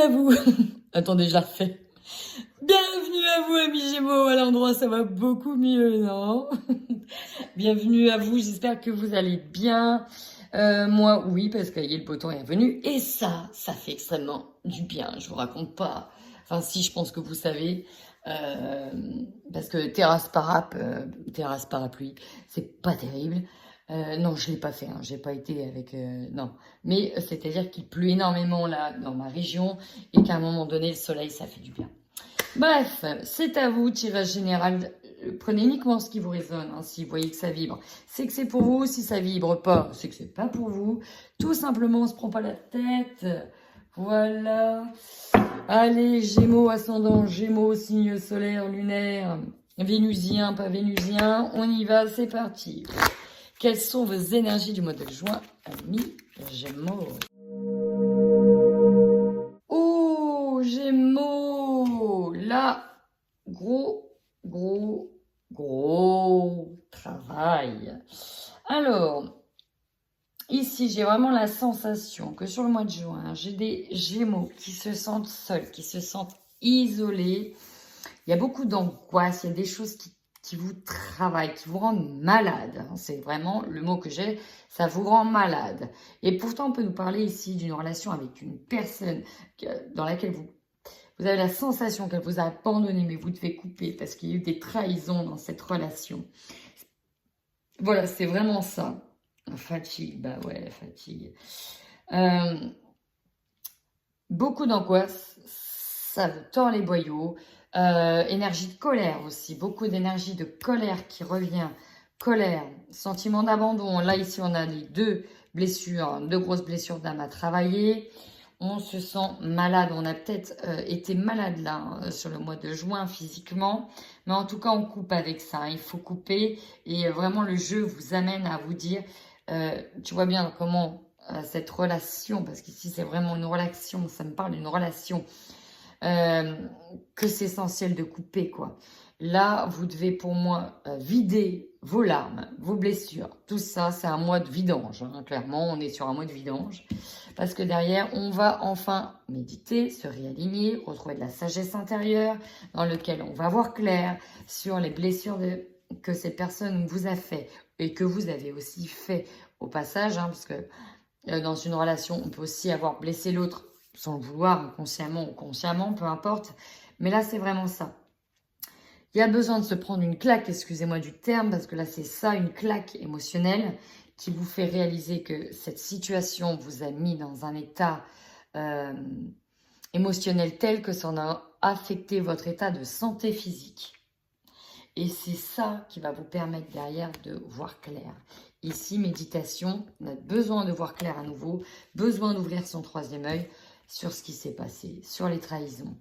à vous. Attendez, je la refais. Bienvenue à vous, amis Gémeaux. À l'endroit, ça va beaucoup mieux, non? Bienvenue à vous. J'espère que vous allez bien. Moi, oui, parce que le beau temps est revenu. Et ça fait extrêmement du bien. Je vous raconte pas. Enfin, si, je pense que vous savez. Parce que terrasse parapluie, c'est pas terrible. Non, je l'ai pas fait. Hein. J'ai pas été avec. Non. Mais c'est-à-dire qu'il pleut énormément là dans ma région et qu'à un moment donné, le soleil, ça fait du bien. Bref, c'est à vous, tirage général. Prenez uniquement ce qui vous résonne, hein, si vous voyez que ça vibre. C'est que c'est pour vous, si ça vibre pas, c'est que c'est pas pour vous. Tout simplement, on se prend pas la tête. Voilà. Allez, Gémeaux, ascendant, Gémeaux, signe solaire, lunaire, vénusien, pas vénusien. On y va, c'est parti. Quelles sont vos énergies du mois de juin, amis Gémeaux? Oh, Gémeaux! Là, gros travail. Alors, ici, j'ai vraiment la sensation que sur le mois de juin, j'ai des Gémeaux qui se sentent seuls, qui se sentent isolés. Il y a beaucoup d'angoisse, il y a des choses qui vous travaillent, qui vous rendent malade. C'est vraiment le mot que j'ai, ça vous rend malade. Et pourtant, on peut nous parler ici d'une relation avec une personne dans laquelle vous avez la sensation qu'elle vous a abandonné, mais vous devez couper parce qu'il y a eu des trahisons dans cette relation. Voilà, c'est vraiment ça. Fatigue, bah ouais, fatigue. Beaucoup d'angoisse, ça vous tord les boyaux. Énergie de colère aussi, beaucoup d'énergie de colère qui revient. Colère, sentiment d'abandon. Là, ici, on a les deux grosses blessures d'âme à travailler. On se sent malade. On a peut-être été malade là sur le mois de juin physiquement. Mais en tout cas, on coupe avec ça. Il faut couper. Et vraiment, le jeu vous amène à vous dire, tu vois bien comment cette relation, parce qu'ici, c'est vraiment une relation, ça me parle d'une relation, que c'est essentiel de couper, quoi. Là, vous devez, pour moi, vider vos larmes, vos blessures. Tout ça, c'est un mois de vidange. Hein. Clairement, on est sur un mois de vidange. Parce que derrière, on va enfin méditer, se réaligner, retrouver de la sagesse intérieure, dans lequel on va voir clair sur les blessures que ces personnes vous a fait et que vous avez aussi fait au passage. Hein, parce que dans une relation, on peut aussi avoir blessé l'autre sans le vouloir, inconsciemment ou consciemment, peu importe. Mais là, c'est vraiment ça. Il y a besoin de se prendre une claque, excusez-moi du terme, parce que là, c'est ça, une claque émotionnelle qui vous fait réaliser que cette situation vous a mis dans un état émotionnel tel que ça en a affecté votre état de santé physique. Et c'est ça qui va vous permettre derrière de voir clair. Ici, méditation, on a besoin de voir clair à nouveau, besoin d'ouvrir son troisième œil sur ce qui s'est passé, sur les trahisons,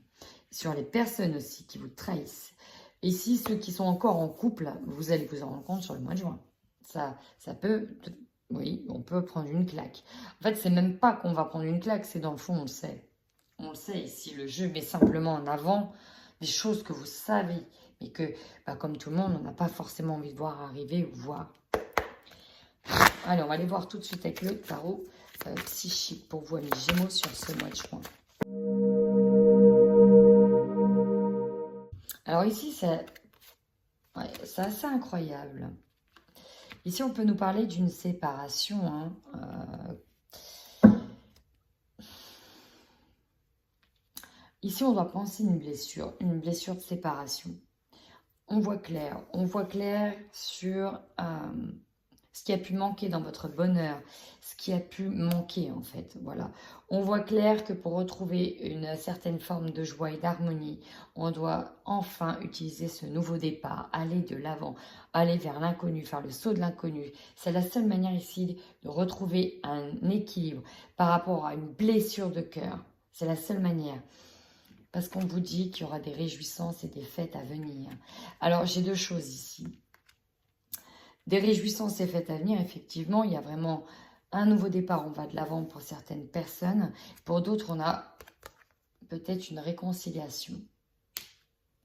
sur les personnes aussi qui vous trahissent. Et si ceux qui sont encore en couple, vous allez vous en rendre compte sur le mois de juin. Ça peut, oui, on peut prendre une claque. En fait, c'est même pas qu'on va prendre une claque, c'est dans le fond, on le sait. On le sait ici, le jeu met simplement en avant des choses que vous savez, mais que, comme tout le monde, on n'a pas forcément envie de voir arriver ou voir. Allez, on va aller voir tout de suite avec le tarot psychique pour vous, amis Gémeaux, sur ce mois de juin. Alors ici, c'est assez incroyable. Ici, on peut nous parler d'une séparation. Hein, Ici, on doit penser une blessure de séparation. On voit clair sur ce qui a pu manquer dans votre bonheur, ce qui a pu manquer en fait, voilà. On voit clair que pour retrouver une certaine forme de joie et d'harmonie, on doit enfin utiliser ce nouveau départ, aller de l'avant, aller vers l'inconnu, faire le saut de l'inconnu. C'est la seule manière ici de retrouver un équilibre par rapport à une blessure de cœur. C'est la seule manière. Parce qu'on vous dit qu'il y aura des réjouissances et des fêtes à venir. Alors, j'ai deux choses ici. Des réjouissances et fêtes à venir, effectivement, il y a vraiment un nouveau départ. On va de l'avant pour certaines personnes. Pour d'autres, on a peut-être une réconciliation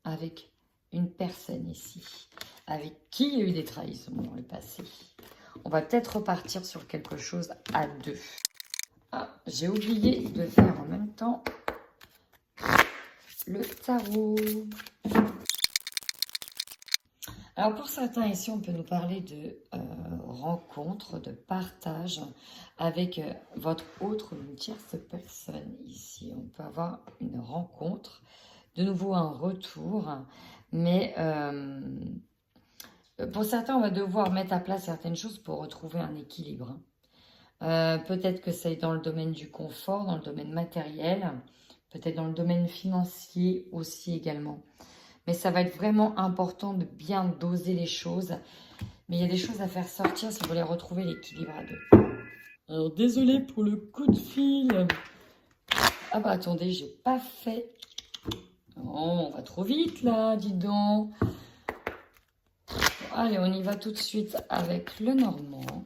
avec une personne ici, avec qui il y a eu des trahisons dans le passé. On va peut-être repartir sur quelque chose à deux. Ah, j'ai oublié de faire en même temps le tarot. Alors pour certains ici, on peut nous parler de rencontre, de partage avec votre autre ou une tierce personne ici. On peut avoir une rencontre, de nouveau un retour, mais pour certains, on va devoir mettre à plat certaines choses pour retrouver un équilibre. Peut-être que c'est dans le domaine du confort, dans le domaine matériel, peut-être dans le domaine financier aussi également. Mais ça va être vraiment important de bien doser les choses. Mais il y a des choses à faire sortir si vous voulez retrouver l'équilibre à deux. Alors, désolé pour le coup de fil. Ah bah attendez, j'ai pas fait... Oh, on va trop vite là, dis donc. Allez, on y va tout de suite avec le normand.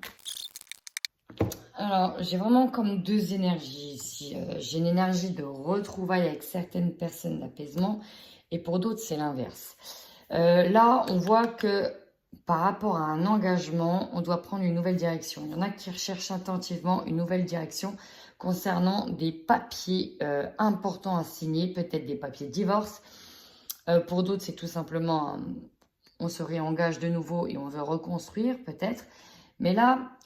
Alors, j'ai vraiment comme deux énergies ici. J'ai une énergie de retrouvailles avec certaines personnes d'apaisement. Et pour d'autres, c'est l'inverse. Là, on voit que par rapport à un engagement, on doit prendre une nouvelle direction. Il y en a qui recherchent attentivement une nouvelle direction concernant des papiers importants à signer, peut-être des papiers de divorce. Pour d'autres, c'est tout simplement, on se réengage de nouveau et on veut reconstruire peut-être. Mais là,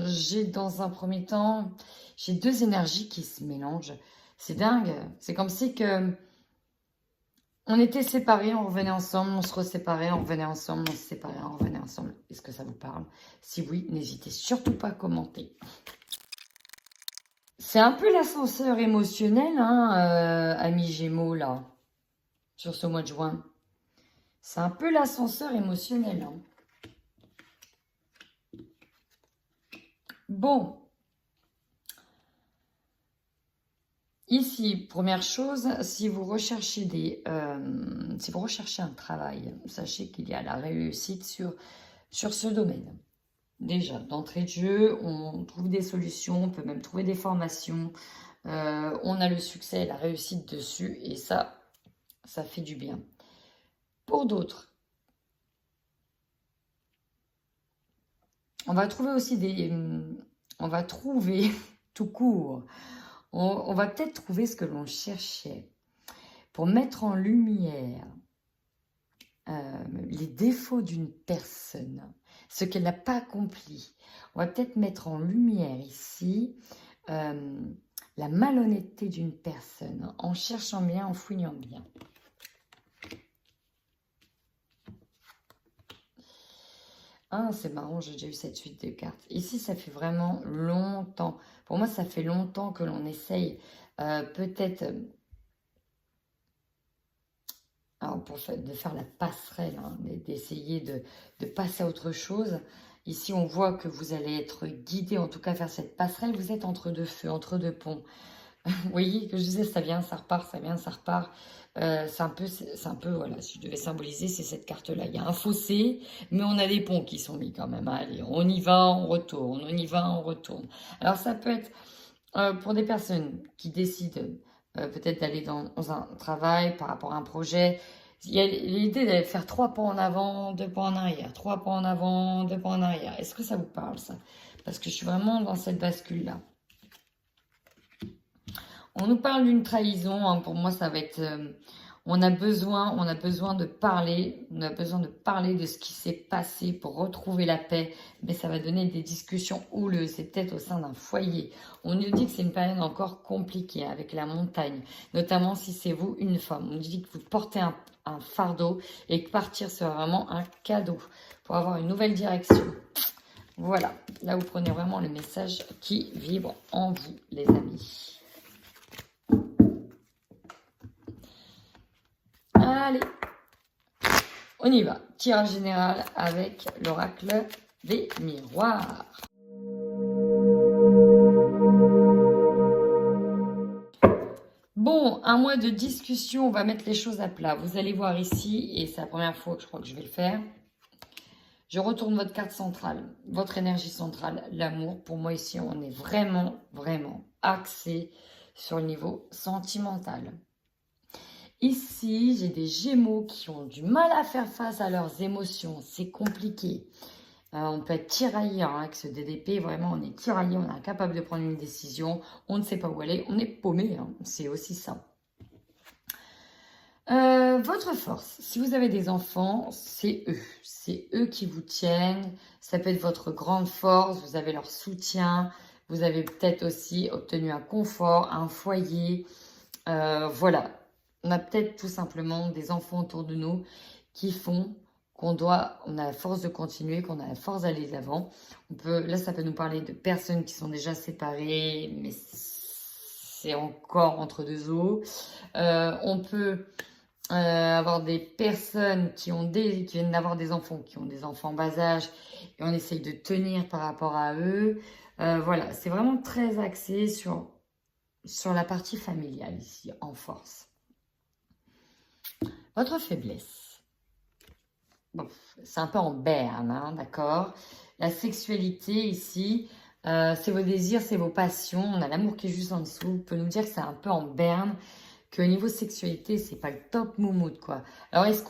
j'ai dans un premier temps, j'ai deux énergies qui se mélangent. C'est dingue. C'est comme si que on était séparés, on revenait ensemble, on se reséparait, on revenait ensemble, on se séparait, on revenait ensemble. Est-ce que ça vous parle? Si oui, n'hésitez surtout pas à commenter. C'est un peu l'ascenseur émotionnel, hein, amis Gémeaux, là, sur ce mois de juin. C'est un peu l'ascenseur émotionnel. Hein. Bon. Ici, première chose, si vous recherchez si vous recherchez un travail, sachez qu'il y a la réussite sur ce domaine. Déjà, d'entrée de jeu, on trouve des solutions, on peut même trouver des formations. On a le succès, la réussite dessus et ça fait du bien. Pour d'autres, on va trouver aussi on va trouver tout court. On va peut-être trouver ce que l'on cherchait pour mettre en lumière les défauts d'une personne, ce qu'elle n'a pas accompli. On va peut-être mettre en lumière ici la malhonnêteté d'une personne, en cherchant bien, en fouillant bien. Ah, c'est marrant, j'ai déjà eu cette suite de cartes. Ici, ça fait vraiment longtemps. Pour moi, ça fait longtemps que l'on essaye peut-être... de faire la passerelle, hein, d'essayer de passer à autre chose. Ici, on voit que vous allez être guidé, en tout cas faire cette passerelle. Vous êtes entre deux feux, entre deux ponts. Vous voyez que je disais, ça vient, ça repart, ça vient, ça repart. C'est un peu, voilà, si je devais symboliser, c'est cette carte-là. Il y a un fossé, mais on a des ponts qui sont mis quand même. Allez, on y va, on retourne, on y va, on retourne. Alors, ça peut être pour des personnes qui décident peut-être d'aller dans un travail par rapport à un projet. Il y a l'idée d'aller faire 3 pas en avant, 2 pas en arrière, 3 pas en avant, 2 pas en arrière. Est-ce que ça vous parle, ça? Parce que je suis vraiment dans cette bascule-là. On nous parle d'une trahison. Hein, pour moi, ça va être... on a besoin de parler. On a besoin de parler de ce qui s'est passé pour retrouver la paix. Mais ça va donner des discussions houleuses. C'est peut-être au sein d'un foyer. On nous dit que c'est une période encore compliquée avec la montagne. Notamment si c'est vous, une femme. On nous dit que vous portez un fardeau et que partir sera vraiment un cadeau pour avoir une nouvelle direction. Voilà. Là, vous prenez vraiment le message qui vibre en vous, les amis. Allez, on y va. Tirage général avec l'oracle des miroirs. Bon, un mois de discussion, on va mettre les choses à plat. Vous allez voir ici, et c'est la première fois que je crois que je vais le faire. Je retourne votre carte centrale, votre énergie centrale, l'amour. Pour moi ici, on est vraiment, vraiment axé sur le niveau sentimental. Ici, j'ai des Gémeaux qui ont du mal à faire face à leurs émotions. C'est compliqué. On peut être tiraillé hein, avec ce DDP. Vraiment, on est tiraillé. On est incapable de prendre une décision. On ne sait pas où aller. On est paumé. Hein. C'est aussi ça. Votre force, si vous avez des enfants, c'est eux. C'est eux qui vous tiennent. Ça peut être votre grande force. Vous avez leur soutien. Vous avez peut-être aussi obtenu un confort, un foyer. Voilà. On a peut-être tout simplement des enfants autour de nous qui font on a la force de continuer, qu'on a la force d'aller de l'avant. Là, ça peut nous parler de personnes qui sont déjà séparées, mais c'est encore entre deux eaux. On peut avoir des personnes qui viennent d'avoir des enfants, qui ont des enfants en bas âge, et on essaye de tenir par rapport à eux. Voilà, c'est vraiment très axé sur la partie familiale ici, en force. Votre faiblesse. Bon, c'est un peu en berne, hein, d'accord? La sexualité ici, c'est vos désirs, c'est vos passions. On a l'amour qui est juste en dessous. On peut nous dire que c'est un peu en berne, qu'au niveau sexualité, c'est pas le top moumoute, quoi. Alors, est-ce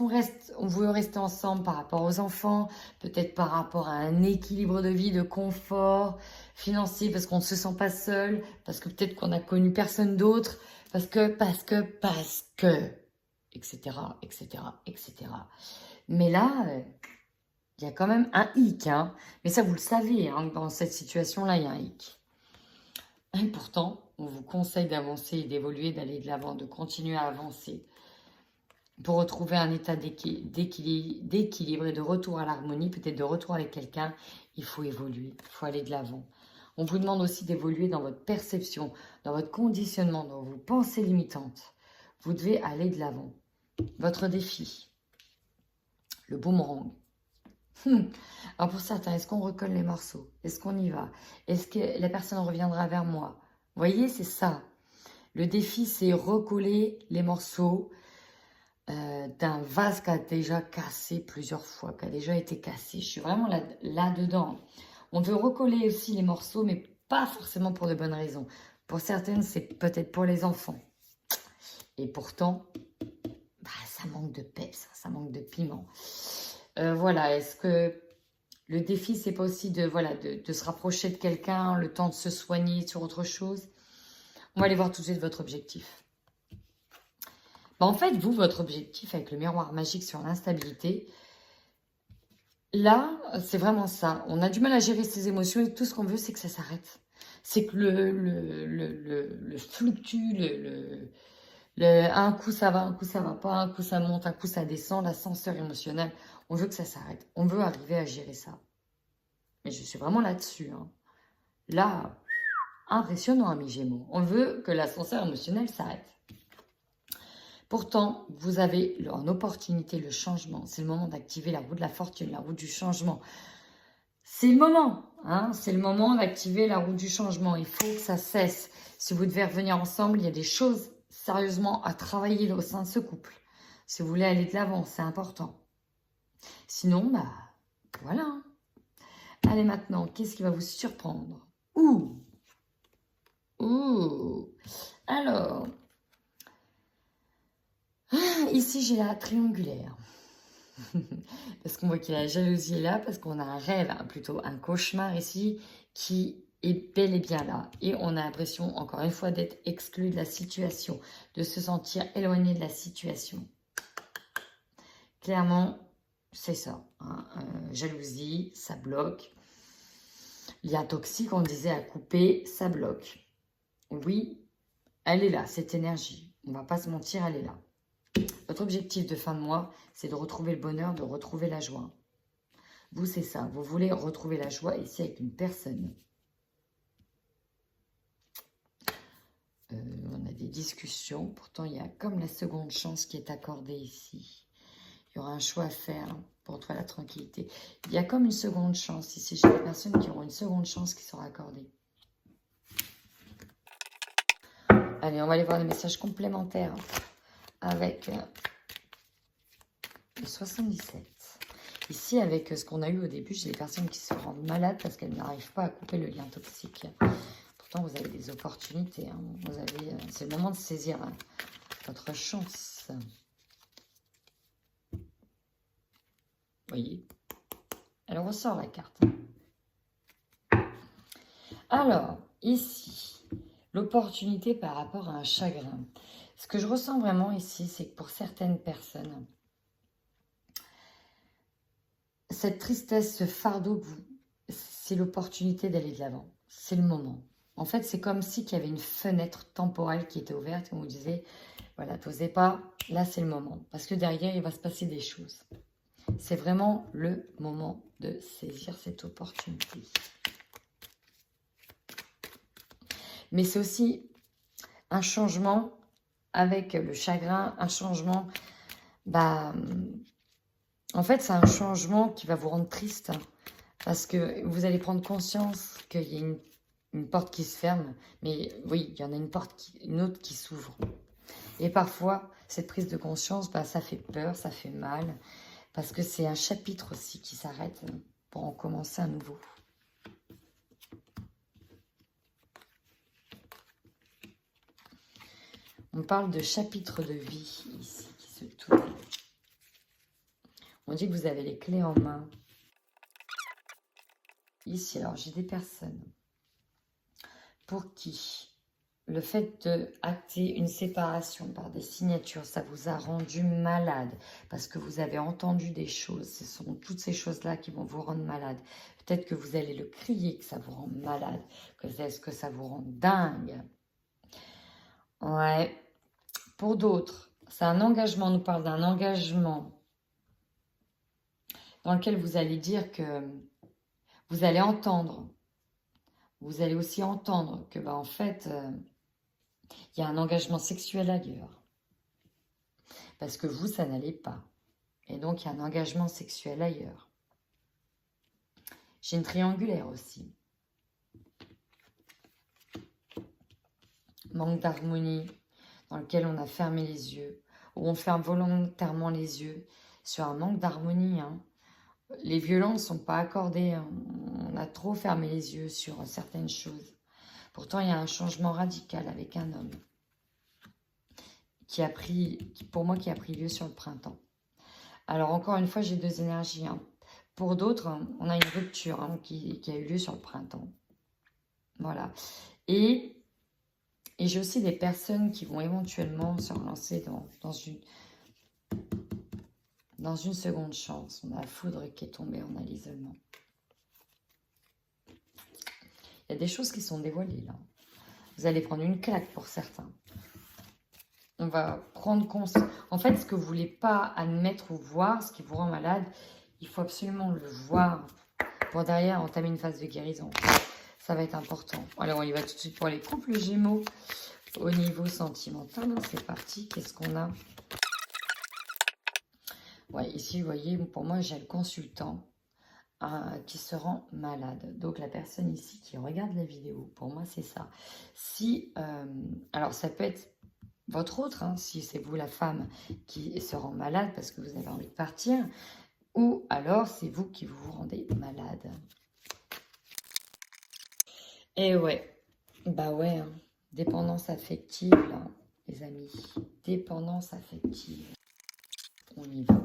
on veut rester ensemble par rapport aux enfants, peut-être par rapport à un équilibre de vie, de confort financier, parce qu'on ne se sent pas seul, parce que peut-être qu'on n'a connu personne d'autre, parce que, etc., etc., etc. Mais là, il y a quand même un hic, hein. Mais ça, vous le savez, hein, dans cette situation-là, il y a un hic. Et pourtant, on vous conseille d'avancer et d'évoluer, d'aller de l'avant, de continuer à avancer. Pour retrouver un état d'équilibre et de retour à l'harmonie, peut-être de retour avec quelqu'un, il faut évoluer, il faut aller de l'avant. On vous demande aussi d'évoluer dans votre perception, dans votre conditionnement, dans vos pensées limitantes. Vous devez aller de l'avant. Votre défi. Le boomerang. Alors pour certains, est-ce qu'on recolle les morceaux? Est-ce qu'on y va? Est-ce que la personne reviendra vers moi? Vous voyez, c'est ça. Le défi, c'est recoller les morceaux d'un vase qui a déjà cassé plusieurs fois, qui a déjà été cassé. Je suis vraiment là-dedans. On veut recoller aussi les morceaux, mais pas forcément pour de bonnes raisons. Pour certaines, c'est peut-être pour les enfants. Et pourtant, ça manque de peps, ça manque de piment. Voilà, est-ce que le défi, c'est pas aussi de se rapprocher de quelqu'un, le temps de se soigner sur autre chose? On va aller voir tout de suite votre objectif. En fait, vous, votre objectif avec le miroir magique sur l'instabilité, là, c'est vraiment ça. On a du mal à gérer ses émotions et tout ce qu'on veut, c'est que ça s'arrête. C'est que le fluctue, un coup ça va, un coup ça va pas, un coup ça monte, un coup ça descend, l'ascenseur émotionnel. On veut que ça s'arrête. On veut arriver à gérer ça. Mais je suis vraiment là-dessus. Hein. Là, impressionnant, amis Gémeaux. On veut que l'ascenseur émotionnel s'arrête. Pourtant, vous avez en opportunité le changement. C'est le moment d'activer la roue de la fortune, la roue du changement. C'est le moment. Hein, c'est le moment d'activer la roue du changement. Il faut que ça cesse. Si vous devez revenir ensemble, il y a des choses sérieusement à travailler au sein de ce couple. Si vous voulez aller de l'avant, c'est important. Sinon, voilà. Allez maintenant, qu'est-ce qui va vous surprendre? Ouh. Alors, ici j'ai la triangulaire. Parce qu'on voit qu'il y a la jalousie là, parce qu'on a un rêve, plutôt un cauchemar ici, qui est bel et bien là. Et on a l'impression, encore une fois, d'être exclu de la situation, de se sentir éloigné de la situation. Clairement, c'est ça. Hein. Jalousie, ça bloque. Lien toxique, on disait à couper, ça bloque. Oui, elle est là, cette énergie. On ne va pas se mentir, elle est là. Votre objectif de fin de mois, c'est de retrouver le bonheur, de retrouver la joie. Vous, c'est ça. Vous voulez retrouver la joie ici avec une personne. On a des discussions. Pourtant, il y a comme la seconde chance qui est accordée ici. Il y aura un choix à faire pour trouver la tranquillité. Il y a comme une seconde chance ici. J'ai des personnes qui auront une seconde chance qui sera accordée. Allez, on va aller voir les messages complémentaires avec le 77. Ici, avec ce qu'on a eu au début, j'ai des personnes qui se rendent malades parce qu'elles n'arrivent pas à couper le lien toxique. Pourtant, vous avez des opportunités. Hein. C'est le moment de saisir votre chance. Vous voyez? Elle ressort la carte. Alors, ici, l'opportunité par rapport à un chagrin. Ce que je ressens vraiment ici, c'est que pour certaines personnes, cette tristesse, ce fardeau, c'est l'opportunité d'aller de l'avant. C'est le moment. En fait, c'est comme si qu'il y avait une fenêtre temporelle qui était ouverte et on vous disait, voilà, t'osais pas, là c'est le moment. Parce que derrière, il va se passer des choses. C'est vraiment le moment de saisir cette opportunité. Mais c'est aussi un changement avec le chagrin, un changement, en fait, c'est un changement qui va vous rendre triste. Parce que vous allez prendre conscience qu'il y a une porte qui se ferme. Mais oui, il y en a une autre qui s'ouvre. Et parfois, cette prise de conscience, ça fait peur, ça fait mal. Parce que c'est un chapitre aussi qui s'arrête pour en commencer un nouveau. On parle de chapitre de vie ici qui se tourne. On dit que vous avez les clés en main. Ici, alors j'ai des personnes pour qui le fait d'acter une séparation par des signatures, ça vous a rendu malade parce que vous avez entendu des choses. Ce sont toutes ces choses-là qui vont vous rendre malade. Peut-être que vous allez le crier que ça vous rend malade, que ça vous rend dingue. Ouais. Pour d'autres, c'est un engagement. On nous parle d'un engagement dans lequel vous allez dire que vous allez entendre. Vous allez aussi entendre que, en fait, il y a un engagement sexuel ailleurs. Parce que vous, ça n'allait pas. Et donc, il y a un engagement sexuel ailleurs. J'ai une triangulaire aussi. Manque d'harmonie, dans lequel on a fermé les yeux, ou on ferme volontairement les yeux sur un manque d'harmonie. Les violences ne sont pas accordées. On a trop fermé les yeux sur certaines choses. Pourtant, il y a un changement radical avec un homme pour moi, qui a pris lieu sur le printemps. Alors, encore une fois, j'ai deux énergies. Pour d'autres, on a une rupture qui a eu lieu sur le printemps. Voilà. Et j'ai aussi des personnes qui vont éventuellement se relancer dans une seconde chance. On a la foudre qui est tombée, on a l'isolement. Il y a des choses qui sont dévoilées là. Vous allez prendre une claque pour certains. On va prendre conscience. En fait, ce que vous ne voulez pas admettre ou voir, ce qui vous rend malade, il faut absolument le voir pour derrière entamer une phase de guérison. Ça va être important. Alors, on y va tout de suite pour les couples Gémeaux. Au niveau sentimental, c'est parti. Qu'est-ce qu'on a? Ouais, ici, vous voyez, pour moi, j'ai le consultant qui se rend malade. Donc, la personne ici qui regarde la vidéo, pour moi, c'est ça. Alors, ça peut être votre autre, si c'est vous la femme qui se rend malade parce que vous avez envie de partir, ou alors c'est vous qui vous rendez malade. Et ouais, ouais, dépendance affective, là, les amis, dépendance affective. On y va.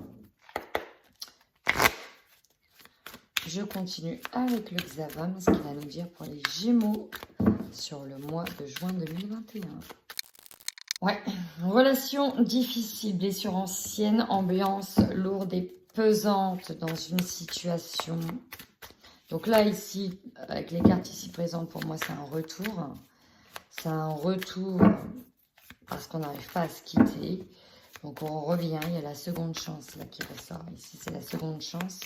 Je continue avec le Xavam, ce qu'il va nous dire pour les Gémeaux sur le mois de juin 2021. Ouais, relation difficile, blessure ancienne, ambiance lourde et pesante dans une situation. Donc là, ici, avec les cartes ici présentes, pour moi, c'est un retour. C'est un retour parce qu'on n'arrive pas à se quitter. Donc on revient, il y a la seconde chance là qui ressort. Ici, c'est la seconde chance.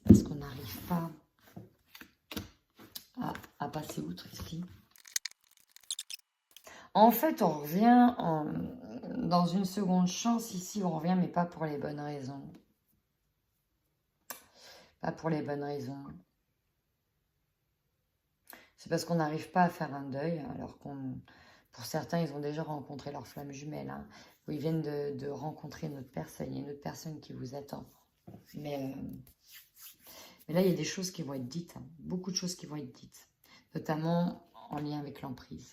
Parce qu'on n'arrive pas à passer outre ici. En fait, on revient dans une seconde chance. Ici, on revient, mais pas pour les bonnes raisons. Pas pour les bonnes raisons. C'est parce qu'on n'arrive pas à faire un deuil, alors pour certains, ils ont déjà rencontré leur flamme jumelle. Où ils viennent de rencontrer une autre personne. Il y a une autre personne qui vous attend. Mais là, il y a des choses qui vont être dites. Beaucoup de choses qui vont être dites. Notamment en lien avec l'emprise.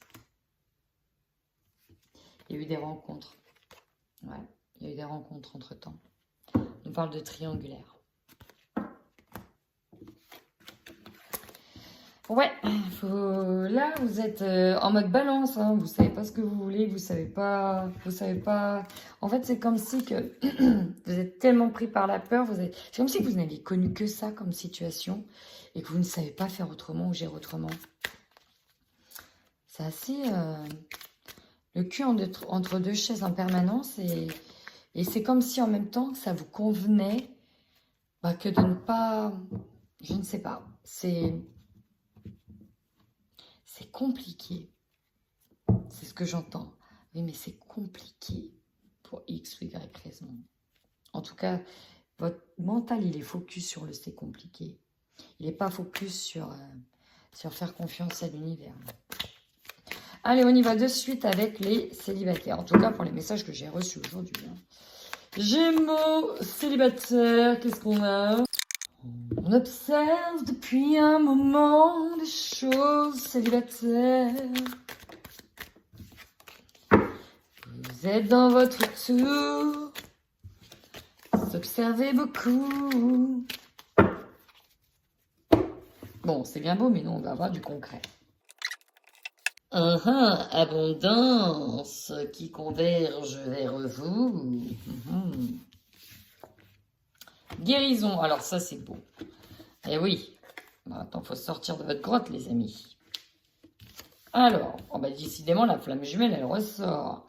Il y a eu des rencontres. Ouais, il y a eu des rencontres entre-temps. On parle de triangulaire. Ouais, là vous êtes en mode balance, hein. Vous savez pas ce que vous voulez, vous savez pas. En fait, c'est comme si que vous êtes tellement pris par la peur, c'est comme si vous n'aviez connu que ça comme situation et que vous ne savez pas faire autrement ou gérer autrement. C'est assez le cul entre deux chaises en permanence et c'est comme si en même temps ça vous convenait que de ne pas, je ne sais pas, c'est compliqué. C'est ce que j'entends. Oui, mais c'est compliqué pour X ou Y raison. En tout cas, votre mental, il est focus sur le c'est compliqué. Il n'est pas focus sur faire confiance à l'univers. Allez, on y va de suite avec les célibataires. En tout cas, pour les messages que j'ai reçus aujourd'hui. Gémeaux, célibataires, qu'est-ce qu'on a? On observe depuis un moment des choses célibataires. Vous êtes dans votre tour, vous observez beaucoup. Bon, c'est bien beau, mais non, on va avoir du concret. Abondance qui converge vers vous. Guérison, alors ça c'est beau. Eh oui, attends, faut sortir de votre grotte les amis. Alors, décidément la flamme jumelle elle ressort.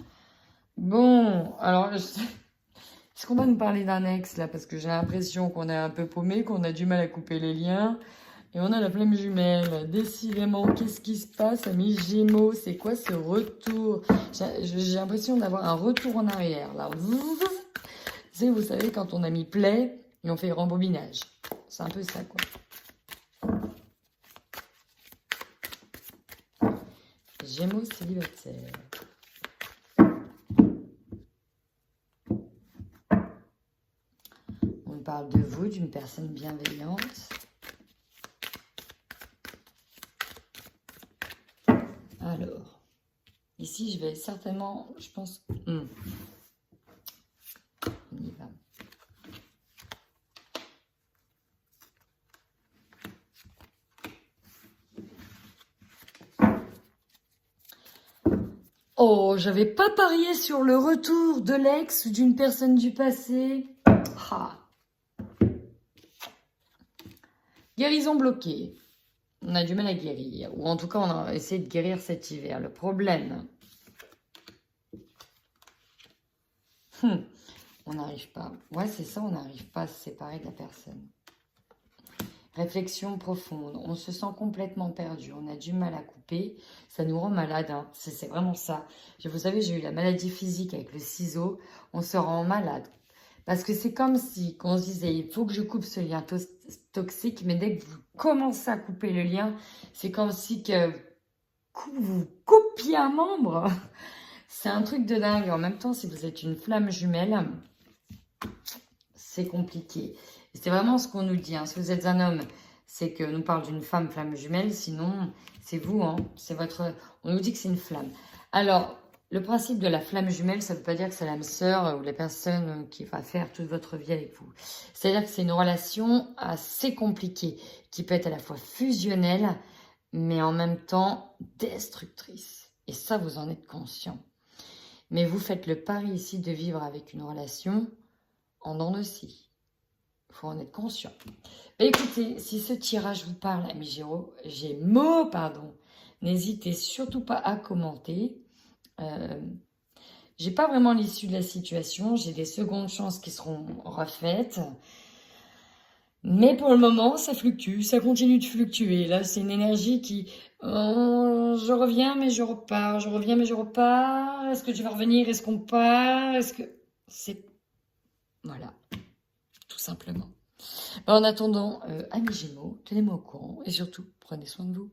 Bon, alors, est-ce qu'on va nous parler d'un ex, là? Parce que j'ai l'impression qu'on est un peu paumé, qu'on a du mal à couper les liens. Et on a la flamme jumelle. Décidément, qu'est-ce qui se passe, amis Gémeaux? C'est quoi ce retour? J'ai l'impression d'avoir un retour en arrière, là. Vous savez, quand on a mis play et on fait rembobinage. C'est un peu ça, quoi. Gémeaux célibataire. On parle de vous, d'une personne bienveillante. Alors, ici, je vais certainement, je pense... On y va. Oh, j'avais pas parié sur le retour de l'ex ou d'une personne du passé. Guérison bloquée. On a du mal à guérir. Ou en tout cas, on a essayé de guérir cet hiver. Le problème... on n'arrive pas. Ouais, c'est ça, on n'arrive pas à se séparer de la personne. Réflexion profonde. On se sent complètement perdu. On a du mal à couper. Ça nous rend malade. Hein. C'est vraiment ça. Vous savez, j'ai eu la maladie physique avec le ciseau. On se rend malade. Parce que c'est comme si, qu'on se disait, il faut que je coupe ce lien toxique. Mais dès que vous commencez à couper le lien, c'est comme si que vous coupiez un membre. C'est un truc de dingue. En même temps, si vous êtes une flamme jumelle, c'est compliqué. C'est vraiment ce qu'on nous dit. Hein. Si vous êtes un homme, c'est que nous parle d'une femme flamme jumelle. Sinon, c'est vous. Hein. C'est votre. On nous dit que c'est une flamme. Alors, le principe de la flamme jumelle, ça ne veut pas dire que c'est l'âme sœur ou la personne qui va faire toute votre vie avec vous. C'est-à-dire que c'est une relation assez compliquée, qui peut être à la fois fusionnelle, mais en même temps destructrice. Et ça, vous en êtes conscient. Mais vous faites le pari ici de vivre avec une relation en dents de scie. Il faut en être conscient. Écoutez, si ce tirage vous parle, amis Gémeaux, pardon, n'hésitez surtout pas à commenter. J'ai pas vraiment l'issue de la situation. J'ai des secondes chances qui seront refaites. Mais pour le moment, ça fluctue. Ça continue de fluctuer. Là, c'est une énergie qui... je reviens, mais je repars. Je reviens, mais je repars. Est-ce que tu vas revenir? Est-ce qu'on part? Est-ce que... C'est... Voilà. Tout simplement. En attendant, amis Gémeaux, tenez-moi au courant. Et surtout, prenez soin de vous.